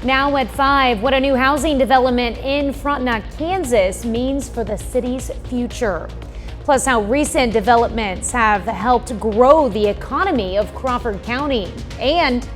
Now at 5, what a new housing development in Frontenac, Kansas means for the city's future. Plus, how recent developments have helped grow the economy of Crawford County. And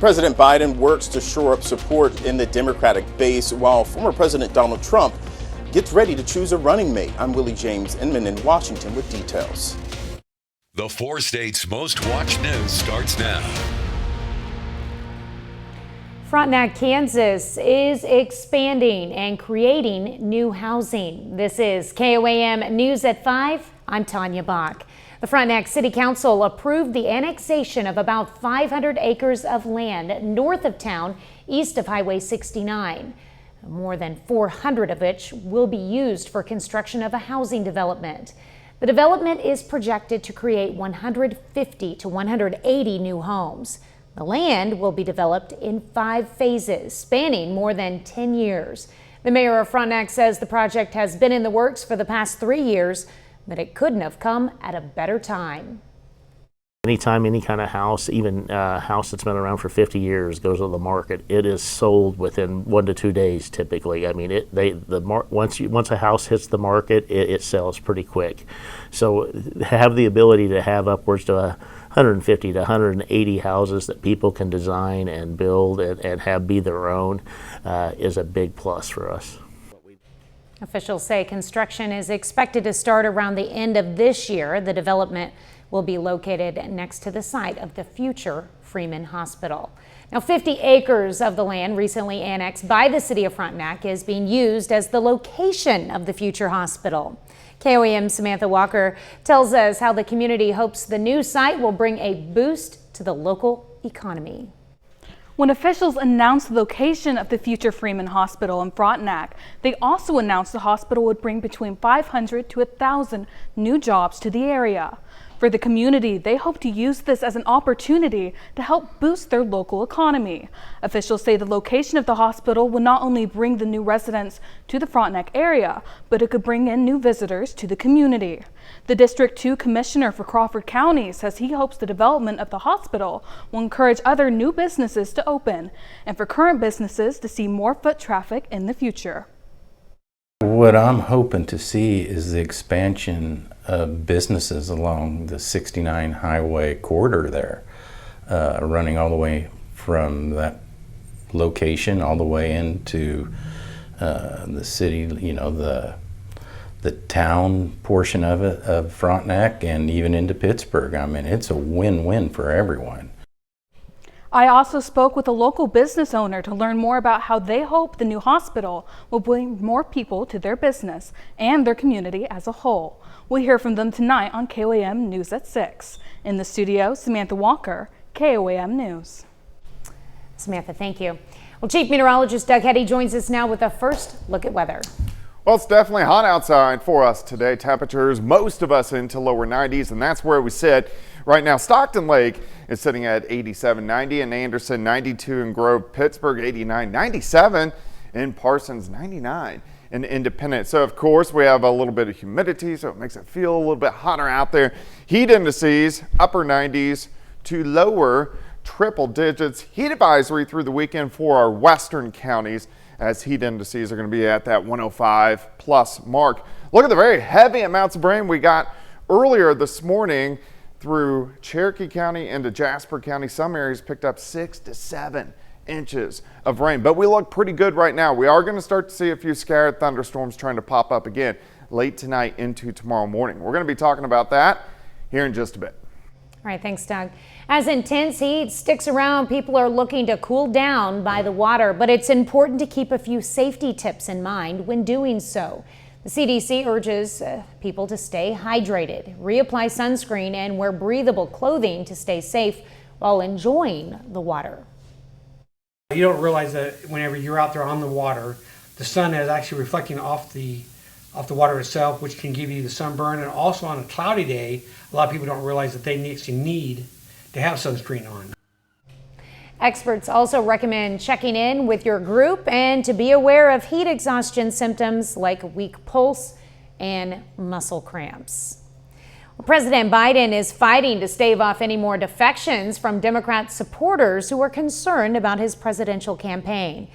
President Biden works to shore up support in the Democratic base while former President Donald Trump gets ready to choose a running mate. I'm Willie James Inman in Washington with details. The 4 states' most watched news starts now. Frontenac, Kansas is expanding and creating new housing. This is KOAM News at 5. I'm Tanya Bach. The Frontenac City Council approved the annexation of about 500 acres of land north of town, east of Highway 69. More than 400 of which will be used for construction of a housing development. The development is projected to create 150 to 180 new homes. The land will be developed in 5 phases, spanning more than 10 years. The mayor of Frontenac says the project has been in the works for the past 3 years, but it couldn't have come at a better time. Anytime any kind of house, even a house that's been around for 50 years, goes on the market, it is sold within 1 to 2 days typically. I mean, once a house hits the market, it sells pretty quick. So have the ability to have upwards to 150 to 180 houses that people can design and build and have be their own is a big plus for us. Officials say construction is expected to start around the end of this year. The development will be located next to the site of the future Freeman Hospital. Now, 50 acres of the land recently annexed by the city of Frontenac is being used as the location of the future hospital. KOAM's Samantha Walker tells us how the community hopes the new site will bring a boost to the local economy. When officials announced the location of the future Freeman Hospital in Frontenac, they also announced the hospital would bring between 500 to 1,000 new jobs to the area. For the community, they hope to use this as an opportunity to help boost their local economy. Officials say the location of the hospital will not only bring the new residents to the Frontenac area, but it could bring in new visitors to the community. The District 2 Commissioner for Crawford County says he hopes the development of the hospital will encourage other new businesses to open and for current businesses to see more foot traffic in the future. What I'm hoping to see is the expansion of businesses along the 69 highway corridor there, running all the way from that location all the way into the city, you know, the town portion of it, of Frontenac, and even into Pittsburgh. I mean, it's a win-win for everyone. I also spoke with a local business owner to learn more about how they hope the new hospital will bring more people to their business and their community as a whole. We'll hear from them tonight on KOAM News at 6. In the studio, Samantha Walker, KOAM News. Samantha, thank you. Well, Chief Meteorologist Doug Hetty joins us now with a first look at weather. Well, it's definitely hot outside for us today. Temperatures, most of us into lower 90s, and that's where we sit. Right now, Stockton Lake is sitting at 87, 90 in Anderson, 92 in Grove, Pittsburgh, 89, 97 in Parsons, 99 in Independence. So, of course, we have a little bit of humidity, so it makes it feel a little bit hotter out there. Heat indices, upper 90s to lower triple digits. Heat advisory through the weekend for our western counties, as heat indices are going to be at that 105 plus mark. Look at the very heavy amounts of rain we got earlier this morning through Cherokee County into Jasper County. Some areas picked up 6 to 7 inches of rain, but we look pretty good right now. We are going to start to see a few scattered thunderstorms trying to pop up again late tonight into tomorrow morning. We're going to be talking about that here in just a bit. All right, thanks, Doug. As intense heat sticks around, people are looking to cool down by the water, but it's important to keep a few safety tips in mind when doing so. The CDC urges people to stay hydrated, reapply sunscreen, and wear breathable clothing to stay safe while enjoying the water. You don't realize that whenever you're out there on the water, the sun is actually reflecting off the water itself, which can give you the sunburn. And also on a cloudy day, a lot of people don't realize that they actually need to have sunscreen on. Experts also recommend checking in with your group and to be aware of heat exhaustion symptoms like weak pulse and muscle cramps. President Biden is fighting to stave off any more defections from Democrat supporters who are concerned about his presidential campaign.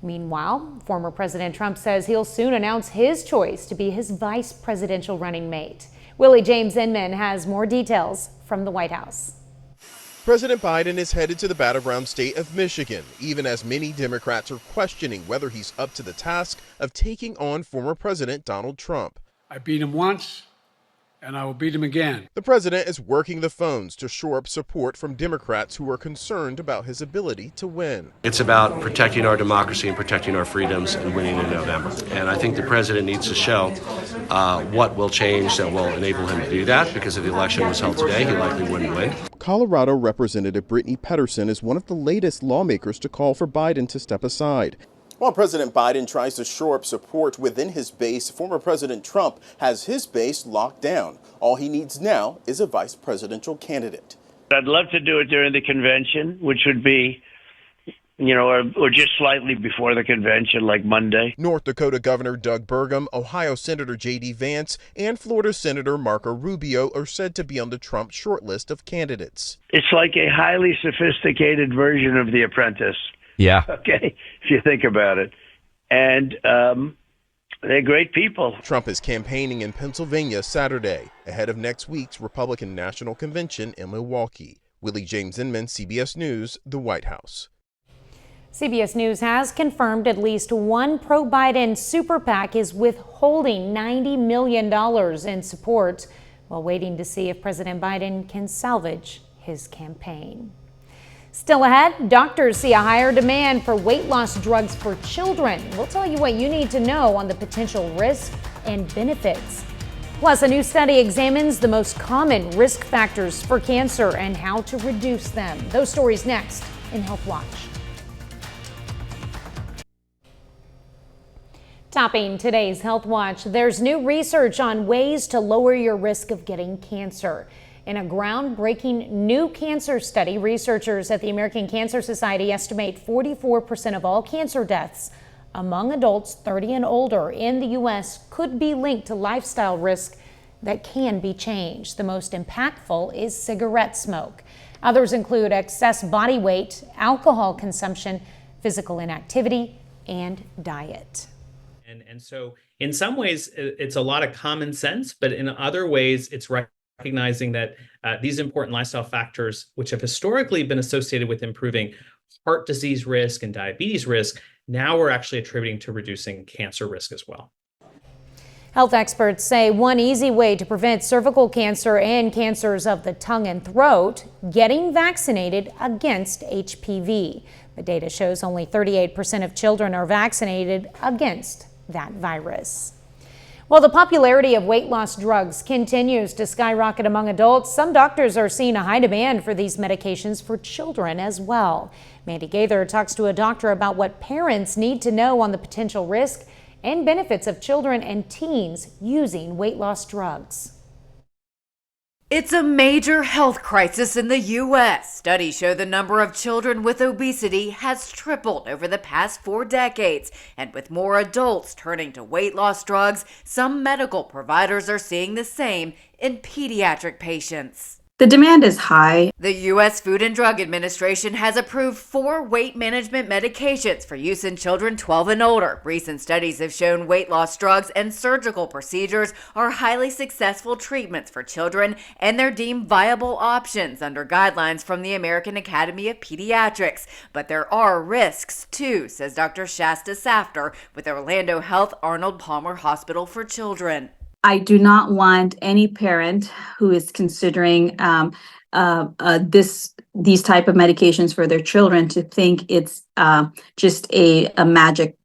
Meanwhile, former President Trump says he'll soon announce his choice to be his vice presidential running mate. Willie James Inman has more details from the White House. President Biden is headed to the battleground state of Michigan, even as many Democrats are questioning whether he's up to the task of taking on former President Donald Trump. I beat him once, and I will beat him again. The president is working the phones to shore up support from Democrats who are concerned about his ability to win. It's about protecting our democracy and protecting our freedoms and winning in November. And I think the president needs to show what will change that will enable him to do that, because if the election was held today, he likely wouldn't win. Colorado Representative Brittany Pedersen is one of the latest lawmakers to call for Biden to step aside. While President Biden tries to shore up support within his base, former President Trump has his base locked down. All he needs now is a vice presidential candidate. I'd love to do it during the convention, which would be, or just slightly before the convention, like Monday. North Dakota Governor Doug Burgum, Ohio Senator J.D. Vance, and Florida Senator Marco Rubio are said to be on the Trump shortlist of candidates. It's like a highly sophisticated version of The Apprentice. Yeah. Okay, if you think about it. And they're great people. Trump is campaigning in Pennsylvania Saturday, ahead of next week's Republican National Convention in Milwaukee. Willie James Inman, CBS News, the White House. CBS News has confirmed at least one pro-Biden super PAC is withholding $90 million in support while waiting to see if President Biden can salvage his campaign. Still ahead, doctors see a higher demand for weight loss drugs for children. We'll tell you what you need to know on the potential risks and benefits. Plus, a new study examines the most common risk factors for cancer and how to reduce them. Those stories next in Health Watch. Topping today's Health Watch, there's new research on ways to lower your risk of getting cancer. In a groundbreaking new cancer study, researchers at the American Cancer Society estimate 44% of all cancer deaths among adults 30 and older in the U.S. could be linked to lifestyle risk that can be changed. The most impactful is cigarette smoke. Others include excess body weight, alcohol consumption, physical inactivity, and diet. And so in some ways, it's a lot of common sense, but in other ways, it's recognizing that these important lifestyle factors, which have historically been associated with improving heart disease risk and diabetes risk, now we're actually attributing to reducing cancer risk as well. Health experts say one easy way to prevent cervical cancer and cancers of the tongue and throat, getting vaccinated against HPV. The data shows only 38% of children are vaccinated against that virus. While the popularity of weight loss drugs continues to skyrocket among adults, some doctors are seeing a high demand for these medications for children as well. Mandy Gaither talks to a doctor about what parents need to know on the potential risk and benefits of children and teens using weight loss drugs. It's a major health crisis in the U.S. Studies show the number of children with obesity has tripled over the past 4 decades. And with more adults turning to weight loss drugs, some medical providers are seeing the same in pediatric patients. The demand is high. The U.S. Food and Drug Administration has approved 4 weight management medications for use in children 12 and older. Recent studies have shown weight loss drugs and surgical procedures are highly successful treatments for children, and they're deemed viable options under guidelines from the American Academy of Pediatrics. But there are risks, too, says Dr. Shasta Safter with Orlando Health Arnold Palmer Hospital for Children. I do not want any parent who is considering these type of medications for their children to think it's just a magic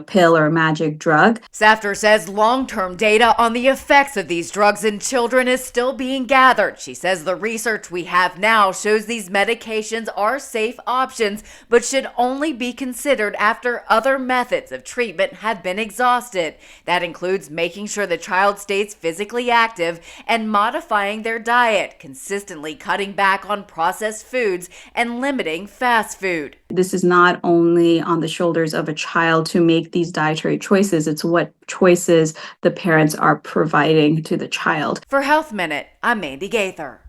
pill or a magic drug. Safter says long-term data on the effects of these drugs in children is still being gathered. She says the research we have now shows these medications are safe options, but should only be considered after other methods of treatment have been exhausted. That includes making sure the child stays physically active and modifying their diet, consistently cutting back on processed foods and limiting fast food. This is not only on the shoulders of a child to make these dietary choices. It's what choices the parents are providing to the child. For Health Minute, I'm Mandy Gaither.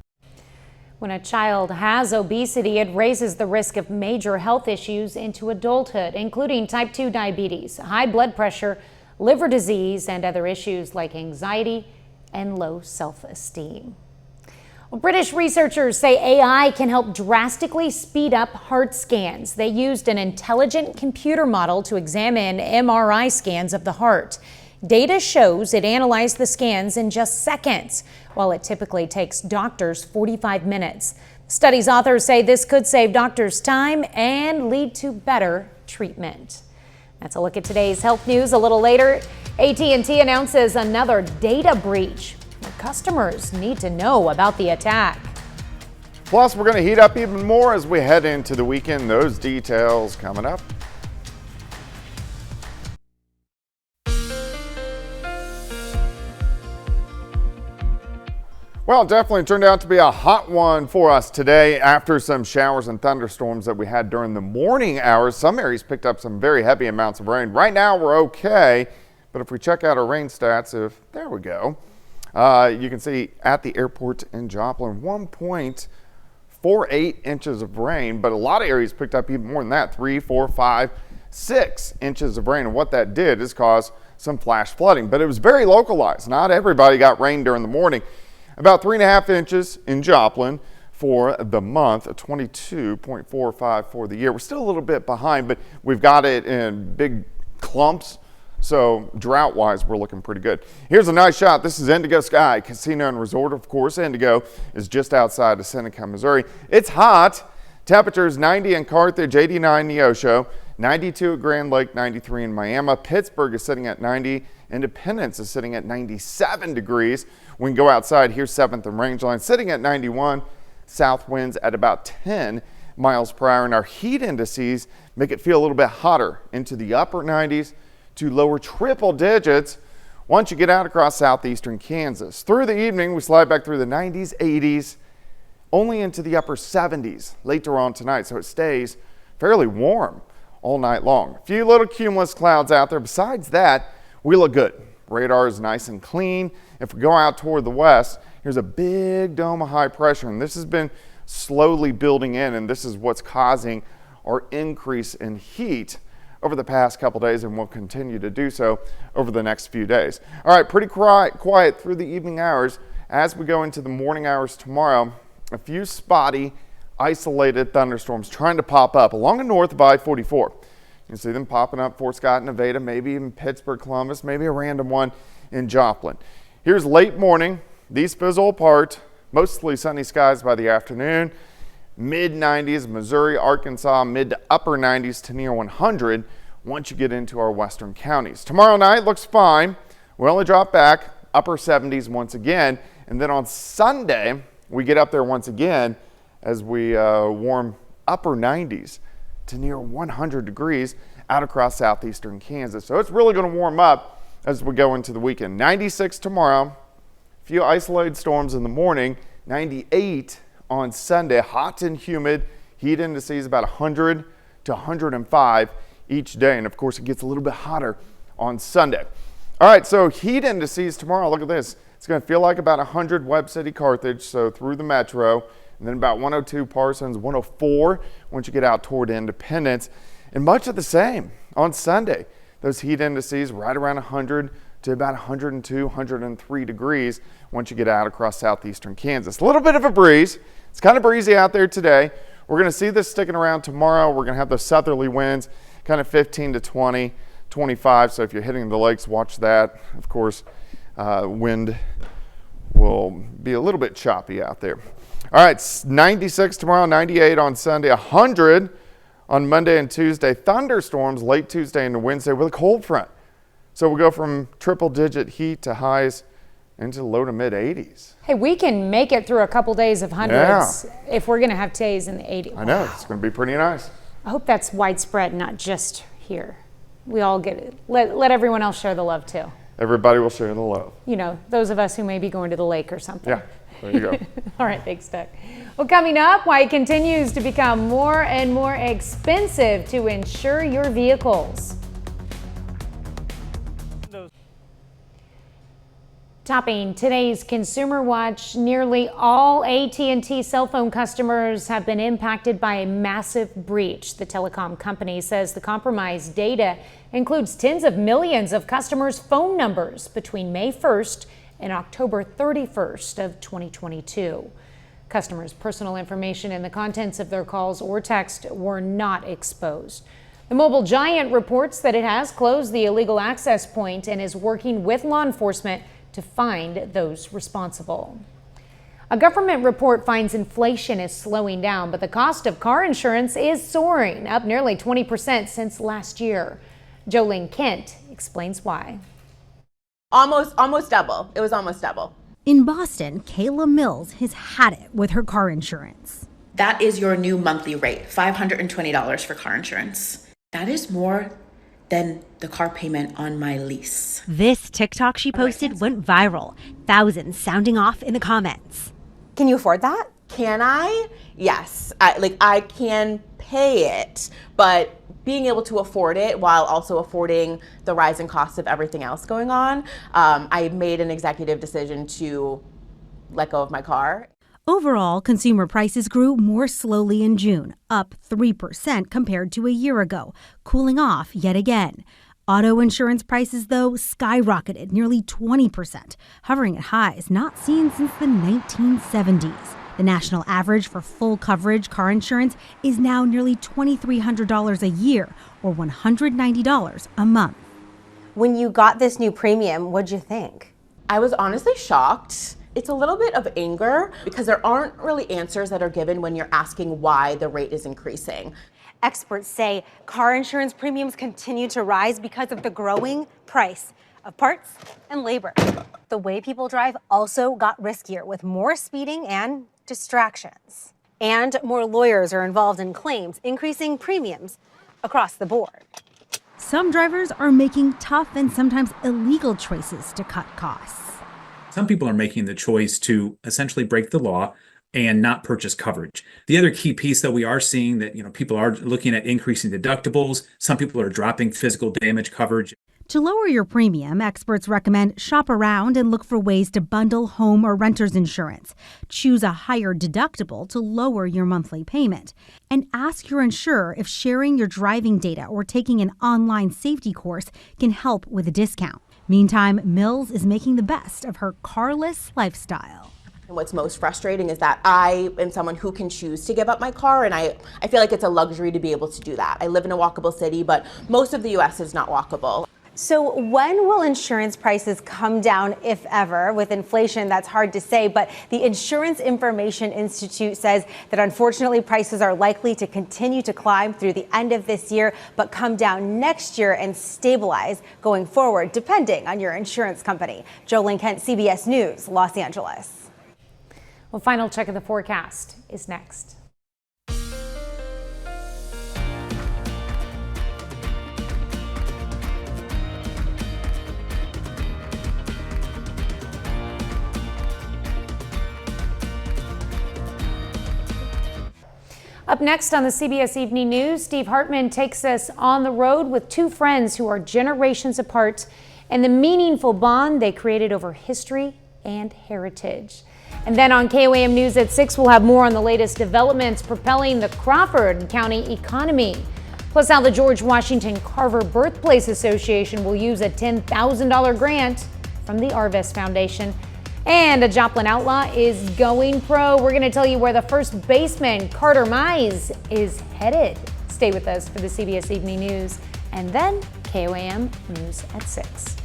When a child has obesity, it raises the risk of major health issues into adulthood, including type 2 diabetes, high blood pressure, liver disease, and other issues like anxiety and low self-esteem. Well, British researchers say AI can help drastically speed up heart scans. They used an intelligent computer model to examine MRI scans of the heart. Data shows it analyzed the scans in just seconds, while it typically takes doctors 45 minutes. The study's authors say this could save doctors time and lead to better treatment. That's a look at today's health news. A little later, AT&T announces another data breach. Customers need to know about the attack. Plus, we're going to heat up even more as we head into the weekend. Those details coming up. Well, it definitely turned out to be a hot one for us today after some showers and thunderstorms that we had during the morning hours. Some areas picked up some very heavy amounts of rain. Right now we're okay, but if we check out our rain stats, there we go. You can see at the airport in Joplin, 1.48 inches of rain, but a lot of areas picked up even more than that, 3, 4, 5, 6 inches of rain. And what that did is cause some flash flooding, but it was very localized. Not everybody got rain during the morning. About 3.5 inches in Joplin for the month, 22.45 for the year. We're still a little bit behind, but we've got it in big clumps. So drought-wise, we're looking pretty good. Here's a nice shot. This is Indigo Sky Casino and Resort. Of course, Indigo is just outside of Seneca, Missouri. It's hot. Temperatures 90 in Carthage, 89 in Neosho, 92 at Grand Lake, 93 in Miami. Pittsburgh is sitting at 90. Independence is sitting at 97 degrees. We can go outside. Here's 7th and Rangeline sitting at 91. South winds at about 10 miles per hour. And our heat indices make it feel a little bit hotter into the upper 90s to lower triple digits once you get out across southeastern Kansas. Through the evening, we slide back through the 90s, 80s, only into the upper 70s later on tonight. So it stays fairly warm all night long. A few little cumulus clouds out there. Besides that, we look good. Radar is nice and clean. If we go out toward the west, here's a big dome of high pressure, and this has been slowly building in, and this is what's causing our increase in heat over the past couple days, and will continue to do so over the next few days. All right, pretty quiet through the evening hours. As we go into the morning hours tomorrow, a few spotty, isolated thunderstorms trying to pop up along the north of I-44. You can see them popping up Fort Scott, Nevada, maybe even Pittsburgh, Columbus, maybe a random one in Joplin. Here's late morning. These fizzle apart. Mostly sunny skies by the afternoon. Mid-90s, Missouri, Arkansas, mid to upper 90s to near 100 once you get into our western counties. Tomorrow night looks fine. We only drop back upper 70s once again. And then on Sunday, we get up there once again as we warm upper 90s to near 100 degrees out across southeastern Kansas. So it's really going to warm up as we go into the weekend. 96 tomorrow, a few isolated storms in the morning, 98 on Sunday, hot and humid, heat indices about 100 to 105 each day. And of course, it gets a little bit hotter on Sunday. All right, so heat indices tomorrow, look at this. It's going to feel like about 100 Webb City, Carthage, so through the metro. And then about 102 Parsons, 104 once you get out toward Independence. And much of the same on Sunday. Those heat indices right around 100 to about 102, 103 degrees once you get out across southeastern Kansas. A little bit of a breeze. It's kind of breezy out there today. We're going to see this sticking around tomorrow. We're going to have those southerly winds, kind of 15 to 20, 25. So if you're hitting the lakes, watch that. Of course, wind will be a little bit choppy out there. All right, 96 tomorrow, 98 on Sunday, 100 on Monday and Tuesday. Thunderstorms late Tuesday into Wednesday with a cold front. So we'll go from triple-digit heat to highs into low to mid 80s. Hey, we can make it through a couple days of hundreds if we're going to have days in the 80s. I know, it's going to be pretty nice. I hope that's widespread, not just here. We all get it. Let everyone else share the love too. Everybody will share the love. You know, those of us who may be going to the lake or something. Yeah, there you go. All right, thanks, Doug. Well, coming up, why it continues to become more and more expensive to insure your vehicles. Topping today's Consumer Watch, nearly all AT&T cell phone customers have been impacted by a massive breach. The telecom company says the compromised data includes tens of millions of customers' phone numbers between May 1st and October 31st of 2022. Customers' personal information and the contents of their calls or text were not exposed. The mobile giant reports that it has closed the illegal access point and is working with law enforcement to find those responsible. A government report finds inflation is slowing down, but the cost of car insurance is soaring, up nearly 20% since last year. Jolene Kent explains why. Almost double. It was almost double. In Boston, Kayla Mills has had it with her car insurance. That is your new monthly rate, $520 for car insurance. That is more than the car payment on my lease. This TikTok she posted went viral, thousands sounding off in the comments. Can you afford that? Can I? Yes. I can pay it, but being able to afford it while also affording the rising costs of everything else going on, I made an executive decision to let go of my car. Overall, consumer prices grew more slowly in June, up 3% compared to a year ago, cooling off yet again. Auto insurance prices, though, skyrocketed nearly 20%, hovering at highs not seen since the 1970s. The national average for full coverage car insurance is now nearly $2,300 a year, or $190 a month. When you got this new premium, what'd you think? I was honestly shocked. It's a little bit of anger because there aren't really answers that are given when you're asking why the rate is increasing. Experts say car insurance premiums continue to rise because of the growing price of parts and labor. The way people drive also got riskier with more speeding and distractions. And more lawyers are involved in claims, increasing premiums across the board. Some drivers are making tough and sometimes illegal choices to cut costs. Some people are making the choice to essentially break the law and not purchase coverage. The other key piece that we are seeing that, people are looking at increasing deductibles. Some people are dropping physical damage coverage. To lower your premium, experts recommend shop around and look for ways to bundle home or renter's insurance. Choose a higher deductible to lower your monthly payment. And ask your insurer if sharing your driving data or taking an online safety course can help with a discount. Meantime, Mills is making the best of her carless lifestyle. And what's most frustrating is that I am someone who can choose to give up my car, and I feel like it's a luxury to be able to do that. I live in a walkable city, but most of the U.S. is not walkable. So when will insurance prices come down, if ever? With inflation, that's hard to say, but the Insurance Information Institute says that unfortunately prices are likely to continue to climb through the end of this year, but come down next year and stabilize going forward, depending on your insurance company. Jolene Kent, CBS News, Los Angeles. Well, final check of the forecast is next. Up next on the CBS Evening News, Steve Hartman takes us on the road with two friends who are generations apart and the meaningful bond they created over history and heritage. And then on KOAM News at 6, we'll have more on the latest developments propelling the Crawford County economy. Plus how the George Washington Carver Birthplace Association will use a $10,000 grant from the Arvest Foundation. And a Joplin outlaw is going pro. We're going to tell you where the first baseman, Carter Mize, is headed. Stay with us for the CBS Evening News and then KOAM News at 6.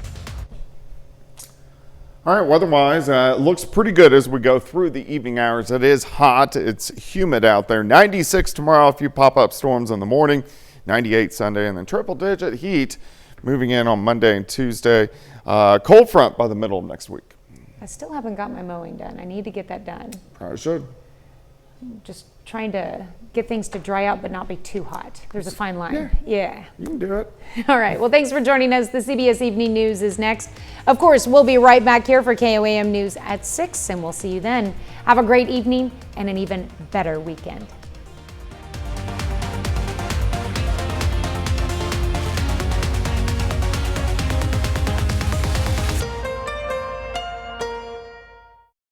All right, weather-wise, it looks pretty good as we go through the evening hours. It is hot. It's humid out there. 96 tomorrow, a few pop-up storms in the morning. 98 Sunday, and then triple-digit heat moving in on Monday and Tuesday. Cold front by the middle of next week. I still haven't got my mowing done. I need to get that done. Probably should. Just trying to get things to dry out but not be too hot. There's a fine line. Yeah. You can do it. All right. Well, thanks for joining us. The CBS Evening News is next. Of course, we'll be right back here for KOAM News at 6, and we'll see you then. Have a great evening and an even better weekend.